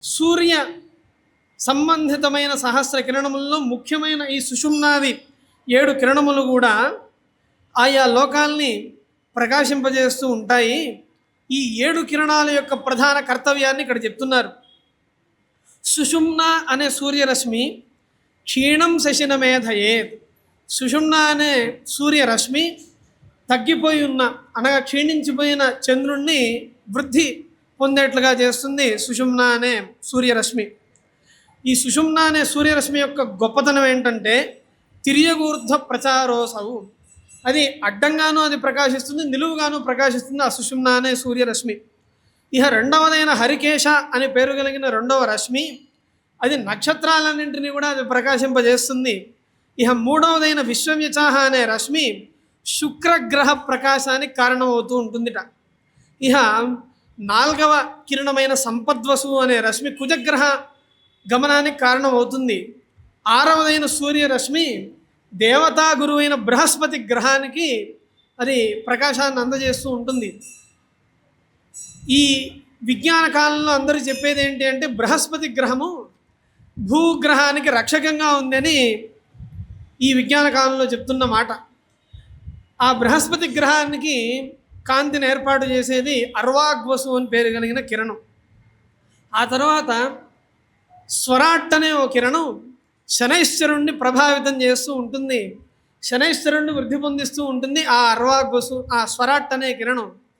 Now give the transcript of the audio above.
సూర్య సంబంధితమైన సహస్ర కిరణములలో ముఖ్యమైన ఈ సుషుమ్నాది 7 కిరణములు కూడా ఆయా లోకాల్ని ప్రకాశింపజేస్తూ ఉంటాయి. ఈ 7 కిరణాల యొక్క ప్రధాన కర్తవ్యాన్ని ఇక్కడ చెప్తున్నారు. సుషుమ్న అనే సూర్యరశ్మి క్షీణం శశినమేధయే. సుషుమ్న అనే సూర్యరశ్మి తగ్గిపోయి ఉన్న అనగా క్షీణించిపోయిన చంద్రుణ్ణి వృద్ధి పొందేట్లుగా చేస్తుంది సుషుమ్న అనే సూర్యరశ్మి. ఈ సుషుమ్న అనే సూర్యరశ్మి యొక్క గొప్పతనం ఏంటంటే తిర్యగూర్ధ ప్రచారోసవు. అది అడ్డంగానూ అది ప్రకాశిస్తుంది, నిలువుగాను ప్రకాశిస్తుంది ఆ సుషుమ్న అనే సూర్యరశ్మి. ఇక రెండవదైన హరికేశ అనే పేరు కలిగిన రెండవ రశ్మి, అది నక్షత్రాలన్నింటినీ కూడా అది ప్రకాశింపజేస్తుంది. ఇక మూడవదైన విశ్వవ్యచాహ అనే రశ్మి శుక్రగ్రహ ప్రకాశానికి కారణమవుతూ ఉంటుందిట. ఇక 4వ కిరణమైన సంపద్వసు అనే రశ్మి కుజగ్రహ గమనానికి కారణమవుతుంది. 6వదైన సూర్యరశ్మి దేవతా గురువైన బృహస్పతి గ్రహానికి అది ప్రకాశాన్ని అందజేస్తూ ఉంటుంది. ఈ విజ్ఞాన కాలంలో అందరూ చెప్పేది ఏంటి అంటే బృహస్పతి గ్రహము భూగ్రహానికి రక్షకంగా ఉందని ఈ విజ్ఞాన కాలంలో చెప్తున్న మాట. ఆ బృహస్పతి గ్రహానికి కాంతిని ఏర్పాటు చేసేది అర్వాగ్వసు అని పేరు కలిగిన కిరణం. ఆ తర్వాత స్వరాట్ అనే ఓ కిరణం శనైశ్వరుణ్ణి ప్రభావితం చేస్తూ ఉంటుంది, శనైశ్వరుణ్ణి వృద్ధి పొందిస్తూ ఉంటుంది. ఆ అర్వాగ్వసు, ఆ స్వరాట్ అనే కిరణం